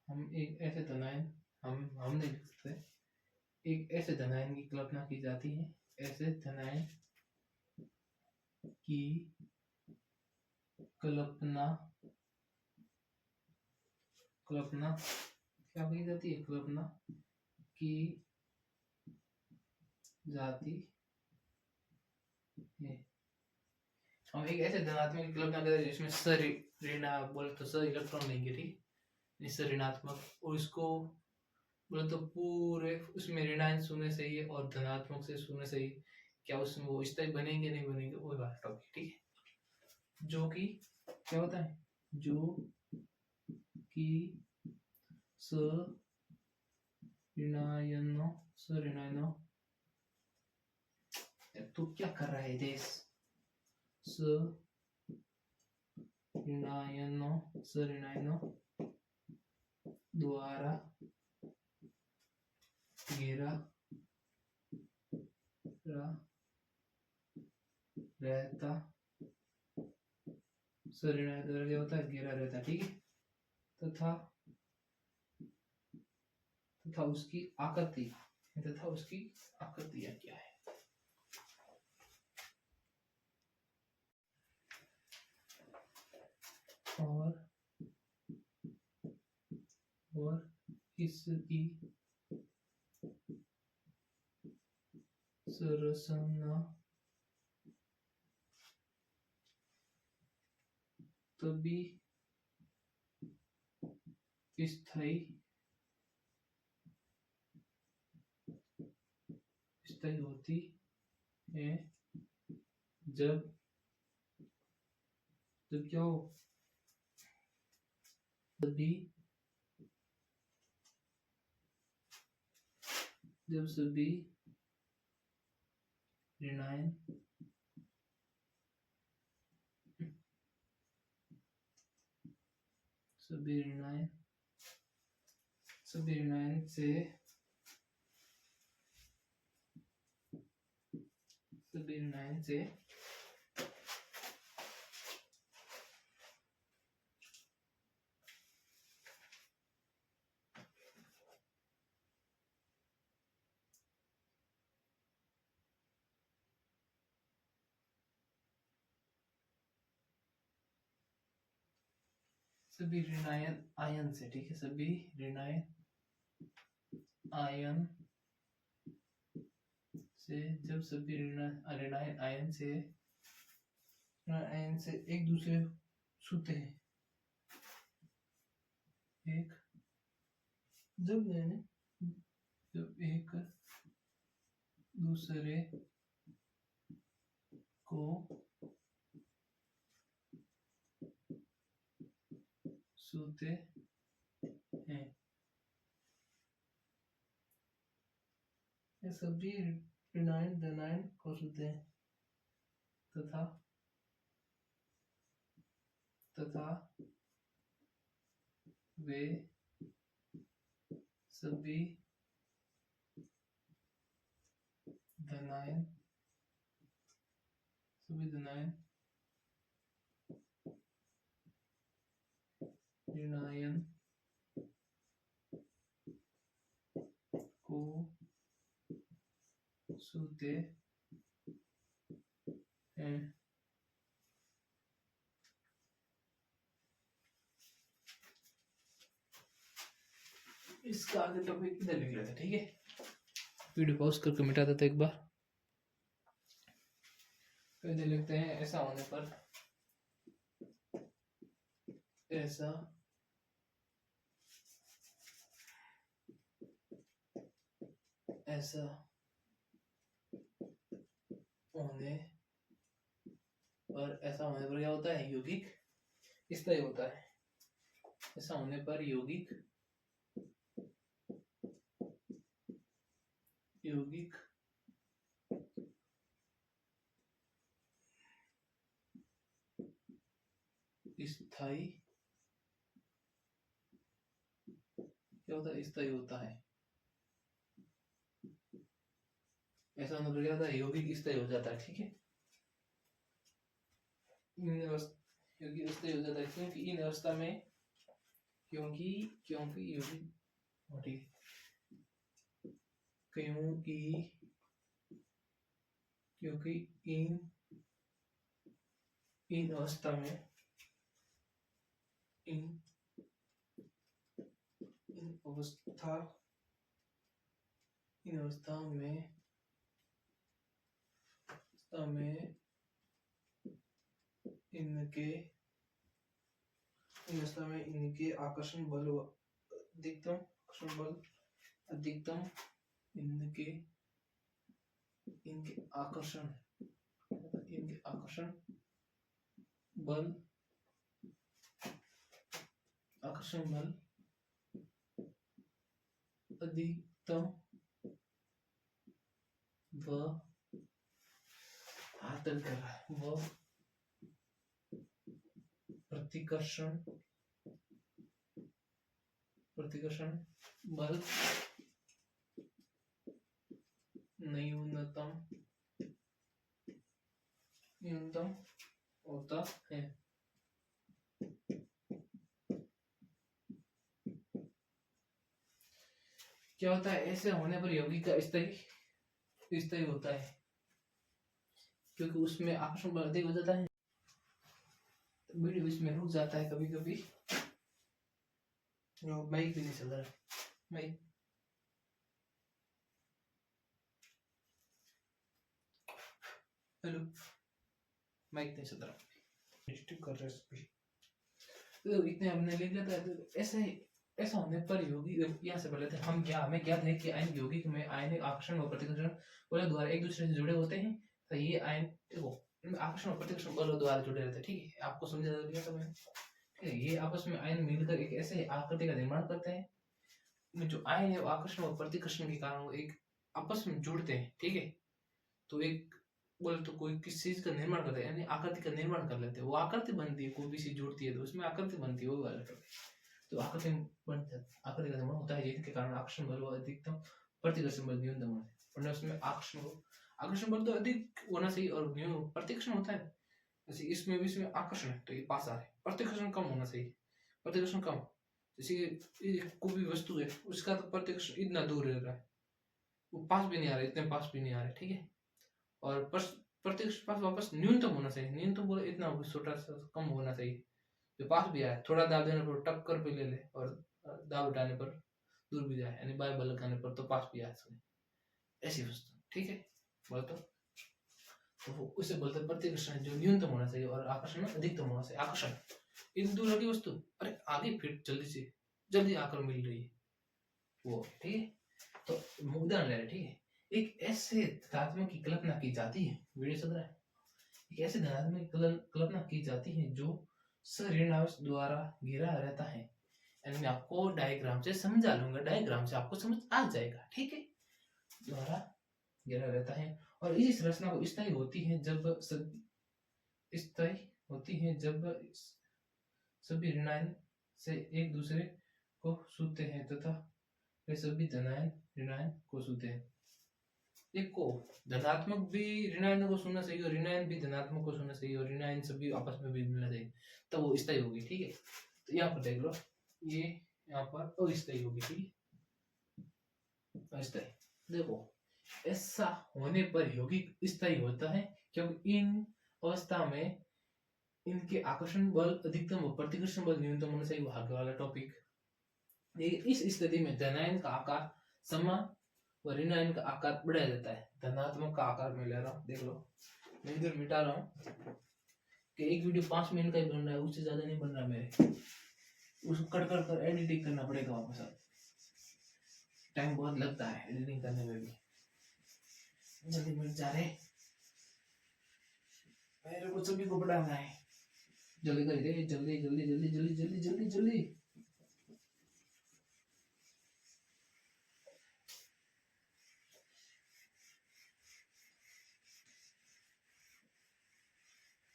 हम एक ऐसे धनायन हम नहीं लिख सकते, एक ऐसे धनायन की कल्पना की जाती है, ऐसे धनायन की कल्पना क्या की जाती है, कल्पना की जाती है। हम एक ऐसे धनात्मक की कल्पना करते हैं जिसमें बोले तो स इलेक्ट्रॉन लेंगे, ठीक, इससे ऋणात्मक, और इसको बोले तो पूरे उसमें ऋणांश शून्य सही है और धनात्मक से शून्य सही, क्या उसमें वो स्थायी बनेंगे नहीं बनेंगे, वो वाला टॉपिक। ठीक है, जो कि क्या होता है, जो कि स ऋणायनों तू क्या कर रहा है देश, स ऋणायनों द्वारा घेरा रहता, ऋणायन द्वारा क्या होता है, घेरा रहता। ठीक है, तथा उसकी आकृति क्या है, और इसकी संरचना तभी स्थायी होती है जब क्या हो, जब सभी ऋणायन से सभी ऋणायन आयन से, ठीक है, सभी ऋणायन आयन से, जब सभी ऋणायन आयन से एक दूसरे छूते हैं, एक जब एक दूसरे को छूते हैं, ये सभी ऋणायन धनायन को छूते हैं तथा वे सभी धनायन ऋणायन को छूते हैं। इसका आगे टॉपिक इधर लिख लेते, ठीक है, वीडियो पॉज करके मिटा देते एक बार। इधर लिखते हैं ऐसा होने पर, ऐसा होने पर क्या होता है, यौगिक स्थायी होता है। ऐसा होने पर यौगिक स्थायी क्या होता है, स्थायी होता है। ऐसा होने पर क्या होता है, यौगिक स्थायी हो जाता है, ठीक है। यौगिक स्थायी हो जाता है क्योंकि इन अवस्था में क्योंकि यौगिक, ठीक है, क्योंकि इन अवस्था में इनके आकर्षण बल अधिकतम इनके आकर्षण बल अधिकतम व प्रतिकर्षण बल न्यूनतम होता है। क्या होता है, ऐसे होने पर यौगिक का स्थायी होता है क्योंकि उसमें आकर्षण बल अधिक हो जाता है। वीडियो इसमें रुक जाता है कभी कभी, माइक भी नहीं चल रहा, माइक हेलो, माइक नहीं चल रहा, कर रहे तो इतने हमने लिख लिया था। तो ऐसा होने पर यौगिक, यहाँ से बोले थे हम, क्या हमें ज्ञात है कि आयन यौगिक में आयनिक आकर्षण और प्रतिकर्षण बलों द्वारा एक दूसरे से जुड़े होते हैं। तो ये आयन देखो आकर्षण और प्रतिकर्षण बलों द्वारा जुड़े रहते हैं, ठीक है, आपको समझा दिया था मैंने, ठीक है। ये आपस में आयन मिलकर एक ऐसे आकृति का निर्माण करते हैं जो आयन है आकर्षण और प्रतिकर्षण के कारण एक आपस में जुड़ते हैं, ठीक है। तो एक बोले तो कोई किसी चीज का निर्माण करते हैं, यानी आकृति का निर्माण कर लेते हैं, वो आकृति बनती है, कोई भी चीज जुड़ती है तो उसमें आकृति बनती है, वो वाला करते हैं। तो आकृति आकृति का निर्माण होता है जिसके कारण आकर्षण बल अधिकतम, प्रतिकर्षण बल न्यूनतम होता है। वरना उसमें आकर्षण बल तो अधिक होना चाहिए और प्रतिकर्षण होता है, जैसे इसमें भी इसमें आकर्षण है तो ये पास आ रहा है, प्रतिकर्षण कम होना चाहिए, प्रतिकर्षण कम, जैसे कोई भी वस्तु है उसका तो प्रतिकर्षण इतना दूर रह रहा है, वो पास भी नहीं आ रहा, इतने पास भी नहीं आ रहा, ठीक है। और प्रतिकर्षण पास वापस न्यूनतम होना चाहिए, न्यूनतम बोले इतना छोटा सा कम होना चाहिए, जो पास भी आए थोड़ा दाब देने पर टक कर भी ले ले, और दाब उठाने पर दूर भी जाए, यानी बाय बल लगाने पर तो पास भी आ सके, ऐसी वस्तु। ठीक है, बोल तो वो उसे बोलते हैं प्रतिकर्षण, जो न्यूनतम होना चाहिए और आकर्षण अधिकतम होना चाहिए। आकर्षण इन दूर लगी वस्तु, अरे आगे फिर जल्दी से जल्दी आकर मिल रही है वो। ठीक है, तो उदाहरण ले रहे, ठीक है, एक ऐसे धनात्मक की कल्पना की जाती है, वीडियो चल रहा है, एक ऐसे धनात्मक की कल्पना की जाती है जो सऋणांश द्वारा घिरा रहता है। यानी मैं आपको डायग्राम से समझा लूंगा, डायग्राम से आपको समझ आ जाएगा। ठीक है, द्वारा घिरा रहता है, और इस संरचना को स्थायी होती है जब स्थायी होती है जब सभी ऋणायन से एक दूसरे को छूते हैं तथा वे सभी धनायन ऋणायन को छूते हैं। देखो, धनात्मक भी ऋणायन को छूना चाहिए और ऋणायन भी धनात्मक को छूना चाहिए, और ऋणायन सभी आपस में भी मिलना चाहिए, तब वो स्थायी होगी। ठीक है, तो यहाँ पर देख लो, ये यहाँ पर अस्थायी होगी। ठीक है, अस्थायी। देखो, ऐसा होने पर यौगिक स्थायी होता है क्योंकि इन अवस्था में इनके आकर्षण बल अधिकतम और प्रतिकर्षण बल न्यूनतम होना चाहिए, आगे वाला टॉपिक। इस स्थिति में धनायन का आकार समान और ऋणायन का आकार बढ़ाया जाता है। धनात्मक का आकार मैं ले रहा हूँ, देख लो, मैं इधर मिटा रहा हूँ कि एक वीडियो 5 मिनट का ही बन रहा है, उससे ज्यादा नहीं बन रहा मेरे, उसको कट कर एडिटिंग करना पड़ेगा वापस। टाइम बहुत लगता है एडिटिंग करने में भी, जल्दी मिट जा रहे, मेरे को सभी को बढ़ाना है, जल्दी कर दे, जल्दी जल्दी जल्दी जल्दी जल्दी जल्दी जल्दी।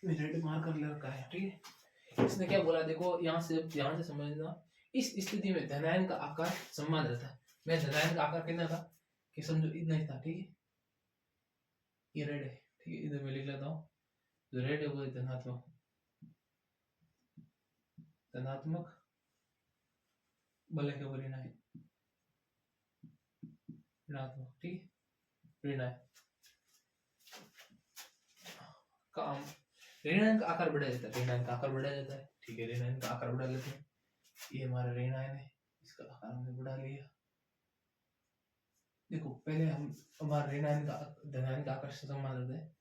रेड मार्कर ले रखा है। ठीक है, इसने क्या बोला, देखो यहाँ से समझना, इस स्थिति में धनायन का आकार समान रहता है। मैं धनायन का आकार कितना था कि समझो इतना ही था। ठीक है, ये रेड है। ठीक है, इधर मैं लिख लेता हूँ, जो रेड है वो है धनात्मक, धनात्मक बल है वो ऋणायन, ऋणात्मक। ठीक है, ऋणायन काम, ऋणायन का आकार बढ़ाया जाता है, ऋणायन का आकार बढ़ाया जाता है। ठीक है, ऋणायन का आकार बढ़ा लेते हैं, ये हमारा ऋणायन है, इसका आकार हमने बढ़ा लिया। देखो, पहले हम हमारा ऋणायन का धनायन का आकार से समान रहता है,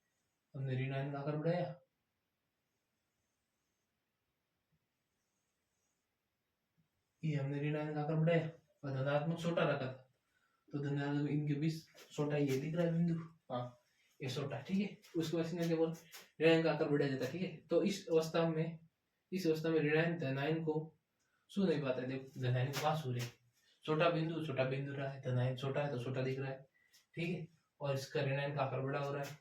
हमने ऋणायन का आकार बढ़ाया, ये हमने ऋणायन का आकार बढ़ाया, और धनात्मक छोटा रखा था, तो धनात्मक इनके बीच छोटा ये दिख रहा है बिंदु, हाँ ये छोटा। ठीक है, उसके बाद इसने क्या बोला, ऋणायन का आकार बढ़ाया जाता है। ठीक है, तो इस अवस्था में ऋणायन धनायन को छू नहीं पाता है। देखो, धनायन को कहाँ छू रहे, छोटा बिंदु रहा है, धनायन छोटा है तो छोटा दिख रहा है। ठीक है, और इसका ऋणायन का आकार बड़ा हो रहा है,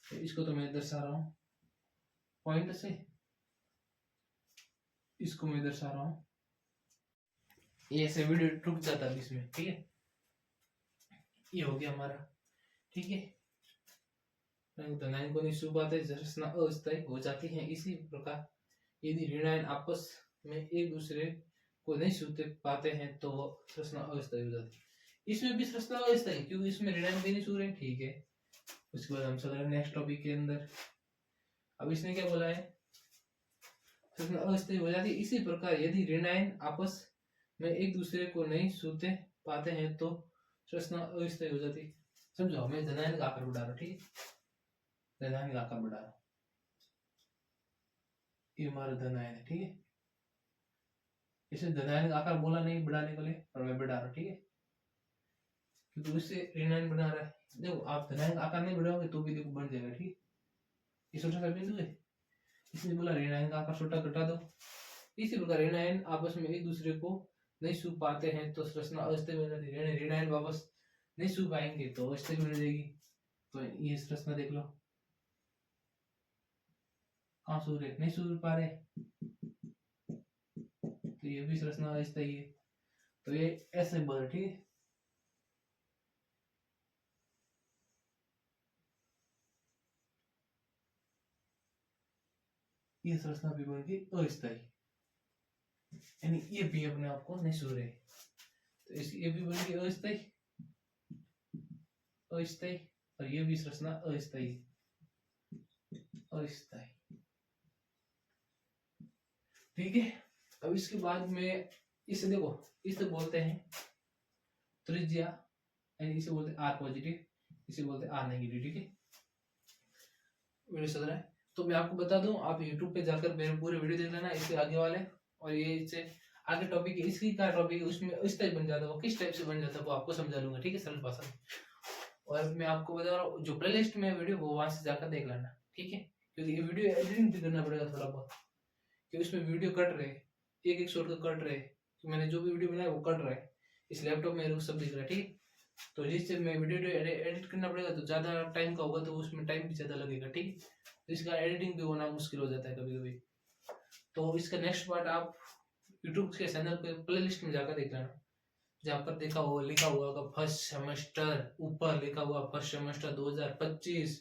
तो इसको तो मैं दर्शा रहा हूँ पॉइंट से, इसको मैं दर्शा रहा हूँ, ये ऐसे वीडियो रुक जाता है इसमें। ठीक है, ये हो गया हमारा। ठीक है, धनायन को नहीं छू पाते, संरचना अस्थायी हो जाती है। इसी प्रकार यदि ऋणायन आपस में एक दूसरे को नहीं छूते पाते हैं तो संरचना अस्थायी हो जाती है। इसमें भी संरचना अस्थायी, क्योंकि इसमें ऋणायन भी नहीं छू रहे। ठीक है, उसके बाद हम चल रहे हैं नेक्स्ट टॉपिक के अंदर। अब इसने क्या बोला है, संरचना अस्थायी हो जाती है। इसी प्रकार यदि ऋणायन आपस में एक दूसरे को नहीं छूते पाते हैं तो संरचना अस्थायी हो जाती है। समझो, मैं धनायन का आकार बढ़ा रहा हूँ। ठीक है, धनायन का आकार बढ़ा रहा हूँ, ये हमारा धनायन है। ठीक है, इसे धनायन का आकार बोला नहीं बढ़ाने के लिए, पर मैं बढ़ा रहा हूँ। ठीक है, क्योंकि उससे ऋणायन बना रहा है। देखो, आप धनायन का आकार नहीं बढ़ाओगे तो भी देखो बन जाएगा। ठीक, ये छोटा सा बिंदु है, इसने बोला ऋणायन का आकार छोटा घटा दो। इसी प्रकार ऋणायन आपस में एक दूसरे को नहीं छू पाते हैं तो संरचना अस्थायी हो जाती है। ऋणायन वापस नहीं छू पाएंगे तो अस्थायी बन जाएगी। तो ये संरचना देख लो, कहाँ छू रहे, नहीं छू पा रहे, तो ये भी संरचना अस्थायी है। तो ये ऐसे बोल। ठीक है, ये संरचना भी बन गई अस्थायी, यानी ये भी अपने आप को नहीं छू रहे, तो ये भी बन गई अस्थायी, अस्थायी, और ये भी संरचना अस्थायी, अस्थायी। ठीक है। अब इसके बाद में इसे देखो, इसे बोलते हैं त्रिज्या, यानी इसे बोलते हैं आर पॉजिटिव, इसे बोलते हैं आर नेगेटिव। ठीक है, वीडियो चल रहा है तो मैं आपको बता दूं, आप YouTube पे जाकर मेरे पूरे वीडियो देख लेना इसके आगे वाले, और ये इससे आगे टॉपिक है, इसकी क्या टॉपिक है उसमें इस टाइप बन जाता है, वो किस टाइप से बन जाता है वो आपको समझा लूंगा। ठीक है, सरल भाषा में। और मैं आपको बता रहा हूँ जो प्ले लिस्ट में वीडियो वो वहां से जाकर देख लेना। ठीक है, क्योंकि ये वीडियो एडिटिंग भी करना पड़ेगा थोड़ा बहुत, क्योंकि उसमें वीडियो कट रहे, एक एक शॉट का कट रहे, तो मैंने जो भी वीडियो बनाया वो कट रहा है, इस लैपटॉप में सब दिख रहा है। ठीक है, तो जिससे मैं वीडियो एडिट करना पड़ेगा तो ज्यादा टाइम का होगा, तो उसमें टाइम भी ज्यादा लगेगा। ठीक है, तो इसका एडिटिंग भी होना मुश्किल हो जाता है कभी कभी। तो इसका नेक्स्ट पार्ट आप यूट्यूब के चैनल पे प्ले लिस्ट में जाकर देख लेना, जहाँ पर देखा हुआ लिखा हुआ होगा फर्स्ट सेमेस्टर, ऊपर लिखा हुआ फर्स्ट सेमेस्टर 2025,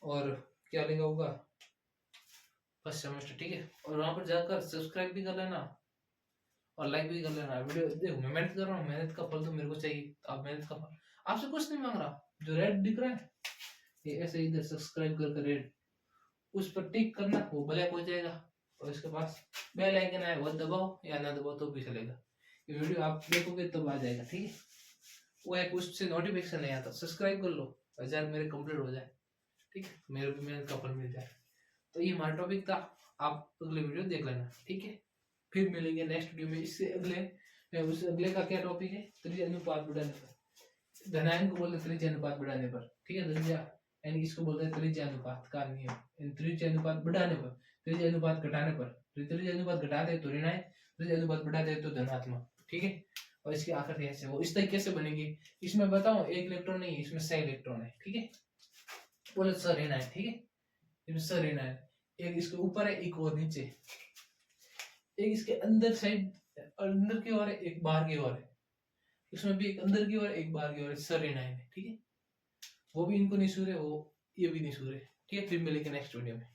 और क्या लिखा होगा फर्स्ट सेमेस्टर। ठीक है, और वहां पर जाकर सब्सक्राइब भी कर लेना और लाइक भी कर लेना। वीडियो देखो मैं मेहनत कर रहा हूँ, मेहनत का फल तो मेरे को चाहिए, तो आप मेहनत का फल, आपसे कुछ नहीं मांग रहा, जो रेड दिख रहा है ये ऐसे इधर सब्सक्राइब कर रेड, उस पर टिक करना, वो ब्लैक हो जाएगा, और इसके पास बेल आइकन है वो दबाओ या ना दबाओ तो भी चलेगा, ये वीडियो आप देखोगे तब आ जाएगा। ठीक है, वो एक उससे नोटिफिकेशन नहीं आता, सब्सक्राइब कर लो 1000 मेरे कंप्लीट हो जाए। ठीक है, मेरे भी मेहनत का फल मिल जाए। तो ये हमारा टॉपिक था, आप अगले वीडियो देख लेना। ठीक है, फिर मिलेंगे नेक्स्ट वीडियो में, इससे अगले उस अगले का क्या टॉपिक है, त्रिज्या अनुपात बढ़ाने पर, धनायन को बोलते त्रिज्या अनुपात बढ़ाने पर। ठीक है, त्रिज्या यानी इसको बोलते हैं त्रिज्या अनुपात का नियम, त्रिज्या अनुपात बढ़ाने पर, त्रिज्या अनुपात घटाने पर, त्रिज्या अनुपात घटाते तो ऋणायन, त्रिज्या अनुपात बढ़ाते तो धनात्मक। ठीक है, और इसके आखिर कैसे वो इस तरीके से बनेगी, इसमें बताऊं एक इलेक्ट्रॉन नहीं है, इसमें 6 इलेक्ट्रॉन है। ठीक है, बोले सर ऋणायन। ठीक है, इसमें सर ऋणायन, एक इसके ऊपर है एक और नीचे, एक इसके अंदर साइड अंदर की ओर है एक बाहर की ओर है, इसमें भी एक अंदर की ओर एक बाहर की ओर है, सर ऋणायन है। ठीक है, वो भी इनको निशूर है, वो ये भी निशूर है। ठीक है, फिर मिलेंगे नेक्स्ट वीडियो में।